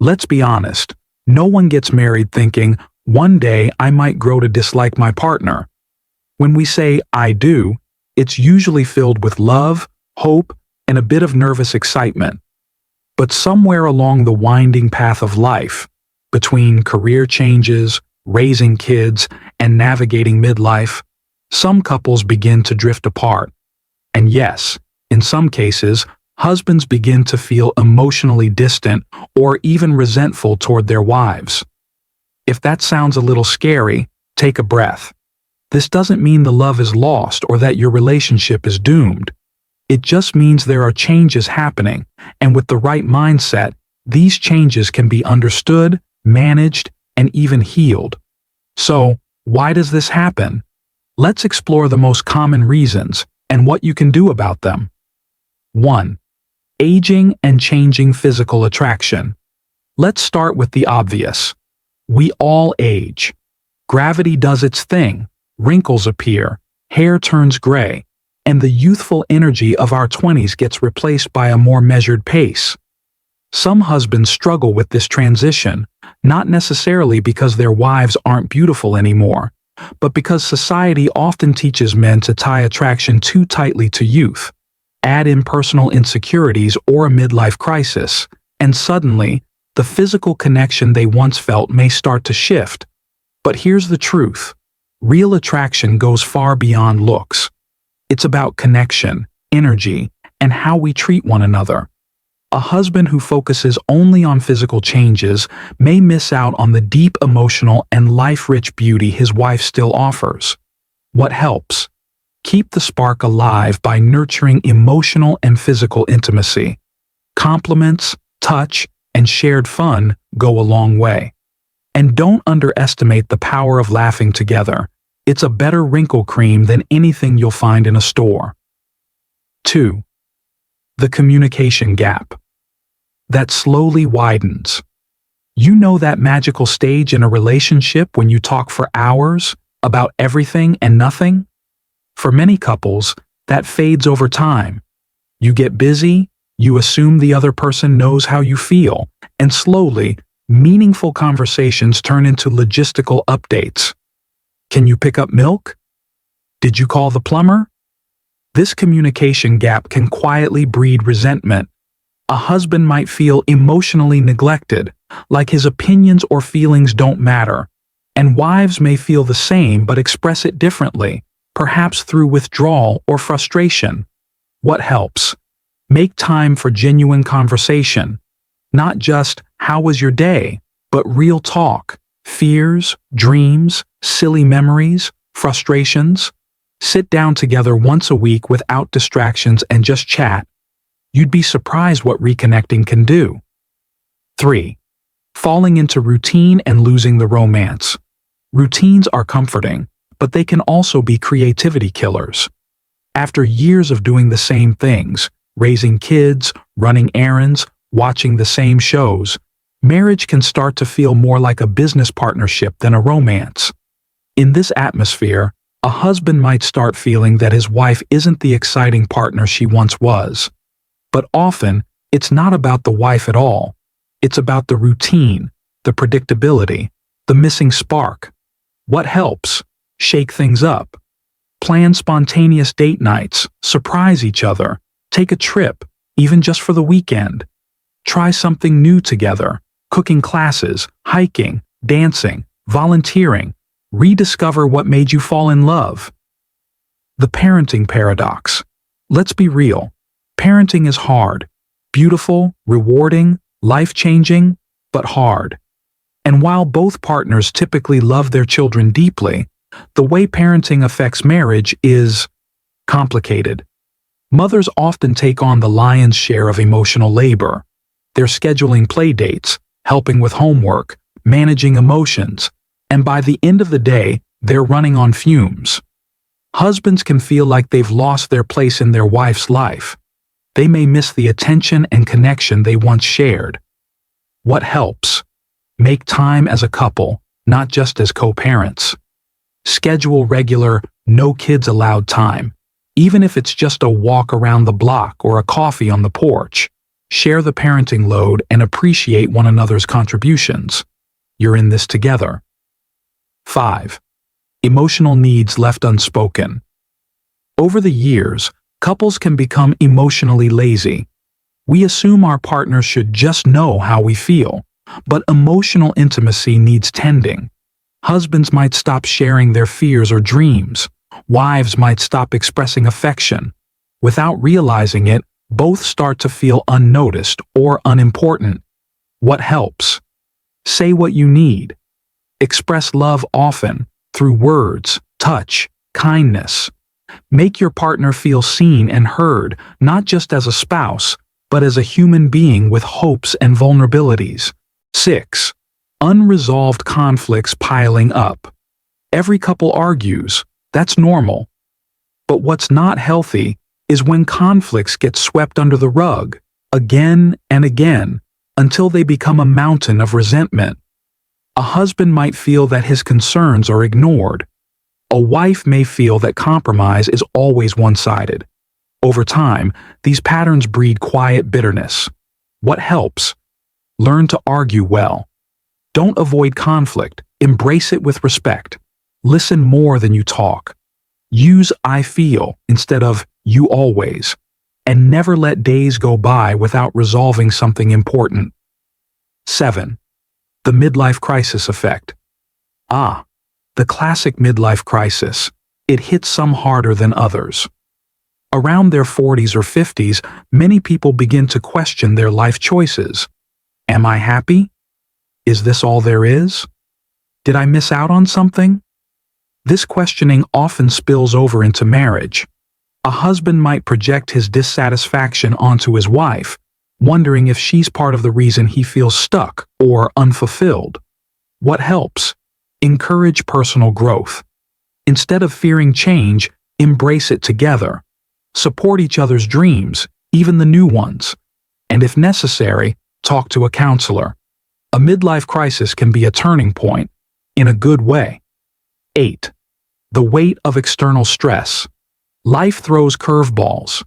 Let's be honest, no one gets married thinking, one day I might grow to dislike my partner. When we say, I do, it's usually filled with love, hope, and a bit of nervous excitement. But somewhere along the winding path of life, between career changes, raising kids, and navigating midlife, some couples begin to drift apart. And yes, in some cases, husbands begin to feel emotionally distant or even resentful toward their wives. If that sounds a little scary, take a breath. This doesn't mean the love is lost or that your relationship is doomed. It just means there are changes happening, and with the right mindset, these changes can be understood, managed, and even healed. So, why does this happen? Let's explore the most common reasons and what you can do about them. 1. Aging and changing physical attraction. Let's start with the obvious. We all age. Gravity does its thing, wrinkles appear, hair turns gray, and the youthful energy of our 20s gets replaced by a more measured pace. Some husbands struggle with this transition, not necessarily because their wives aren't beautiful anymore, but because society often teaches men to tie attraction too tightly to youth. Add in personal insecurities or a midlife crisis, and suddenly, the physical connection they once felt may start to shift. But here's the truth. Real attraction goes far beyond looks. It's about connection, energy, and how we treat one another. A husband who focuses only on physical changes may miss out on the deep emotional and life-rich beauty his wife still offers. What helps? Keep the spark alive by nurturing emotional and physical intimacy. Compliments, touch, and shared fun go a long way. And don't underestimate the power of laughing together. It's a better wrinkle cream than anything you'll find in a store. 2. The communication gap. That slowly widens. You know that magical stage in a relationship when you talk for hours about everything and nothing? For many couples, that fades over time. You get busy, you assume the other person knows how you feel, and slowly, meaningful conversations turn into logistical updates. Can you pick up milk? Did you call the plumber? This communication gap can quietly breed resentment. A husband might feel emotionally neglected, like his opinions or feelings don't matter, and wives may feel the same but express it differently, perhaps through withdrawal or frustration. What helps? Make time for genuine conversation. Not just, how was your day, but real talk. Fears, dreams, silly memories, frustrations. Sit down together once a week without distractions and just chat. You'd be surprised what reconnecting can do. 3. Falling into routine and losing the romance. Routines are comforting, but they can also be creativity killers. After years of doing the same things, raising kids, running errands, watching the same shows, marriage can start to feel more like a business partnership than a romance. In this atmosphere, a husband might start feeling that his wife isn't the exciting partner she once was. But often, it's not about the wife at all. It's about the routine, the predictability, the missing spark. What helps? Shake things up. Plan spontaneous date nights, surprise each other, take a trip, even just for the weekend. Try something new together. Cooking classes, hiking, dancing, volunteering. Rediscover what made you fall in love. The parenting paradox. Let's be real. Parenting is hard. Beautiful, rewarding, life-changing, but hard. And while both partners typically love their children deeply, the way parenting affects marriage is complicated. Mothers often take on the lion's share of emotional labor. They're scheduling play dates, helping with homework, managing emotions, and by the end of the day, they're running on fumes. Husbands can feel like they've lost their place in their wife's life. They may miss the attention and connection they once shared. What helps? Make time as a couple, not just as co-parents. Schedule regular, no kids allowed time, even if it's just a walk around the block or a coffee on the porch. Share the parenting load and appreciate one another's contributions. You're in this together. 5. Emotional needs left unspoken. Over the years, couples can become emotionally lazy. We assume our partner should just know how we feel, but emotional intimacy needs tending. Husbands might stop sharing their fears or dreams. Wives might stop expressing affection. Without realizing it, both start to feel unnoticed or unimportant. What helps? Say what you need. Express love often, through words, touch, kindness. Make your partner feel seen and heard, not just as a spouse, but as a human being with hopes and vulnerabilities. 6. Unresolved conflicts piling up. Every couple argues. That's normal. But what's not healthy is when conflicts get swept under the rug, again and again, until they become a mountain of resentment. A husband might feel that his concerns are ignored. A wife may feel that compromise is always one-sided. Over time, these patterns breed quiet bitterness. What helps? Learn to argue well. Don't avoid conflict. Embrace it with respect. Listen more than you talk. Use "I feel" instead of "you always." And never let days go by without resolving something important. 7. The midlife crisis effect. The classic midlife crisis. It hits some harder than others. Around their 40s or 50s, many people begin to question their life choices. Am I happy? Is this all there is? Did I miss out on something? This questioning often spills over into marriage. A husband might project his dissatisfaction onto his wife, wondering if she's part of the reason he feels stuck or unfulfilled. What helps? Encourage personal growth. Instead of fearing change, embrace it together. Support each other's dreams, even the new ones. And if necessary, talk to a counselor. A midlife crisis can be a turning point, in a good way. 8. The weight of external stress. Life throws curveballs.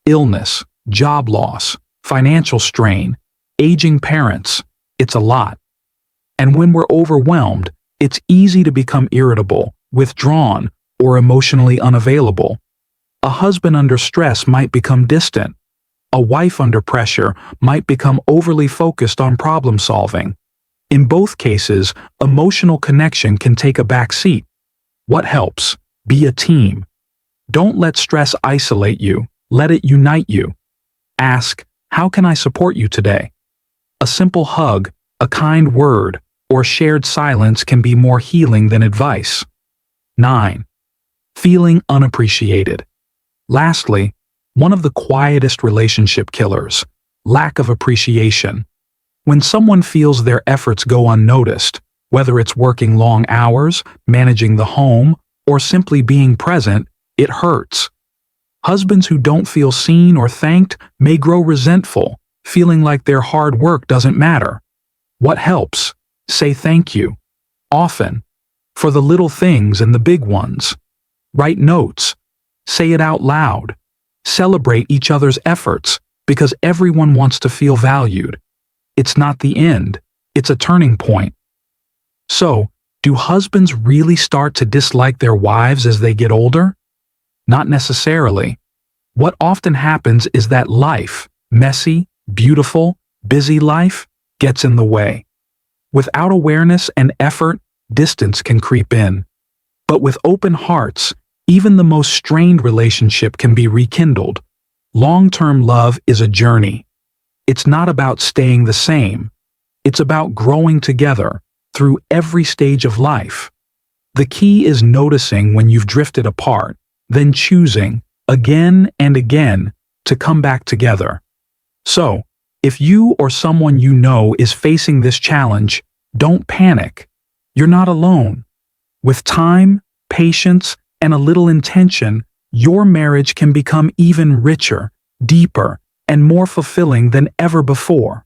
Illness, job loss, financial strain, aging parents. It's a lot. And when we're overwhelmed, it's easy to become irritable, withdrawn, or emotionally unavailable. A husband under stress might become distant. A wife under pressure might become overly focused on problem solving. In both cases, emotional connection can take a back seat. What helps? Be a team. Don't let stress isolate you. Let it unite you. Ask, how can I support you today? A simple hug, a kind word, or shared silence can be more healing than advice. 9. Feeling unappreciated. Lastly, one of the quietest relationship killers, lack of appreciation. When someone feels their efforts go unnoticed, whether it's working long hours, managing the home, or simply being present, it hurts. Husbands who don't feel seen or thanked may grow resentful, feeling like their hard work doesn't matter. What helps? Say thank you. Often. For the little things and the big ones. Write notes. Say it out loud. Celebrate each other's efforts, because everyone wants to feel valued. It's not the end. It's a turning point. So, do husbands really start to dislike their wives as they get older? Not necessarily. What often happens is that life, messy, beautiful, busy life, gets in the way. Without awareness and effort, distance can creep in. But with open hearts, even the most strained relationship can be rekindled. Long-term love is a journey. It's not about staying the same. It's about growing together through every stage of life. The key is noticing when you've drifted apart, then choosing, again and again, to come back together. So, if you or someone you know is facing this challenge, don't panic. You're not alone. With time, patience, and a little intention, your marriage can become even richer, deeper, and more fulfilling than ever before.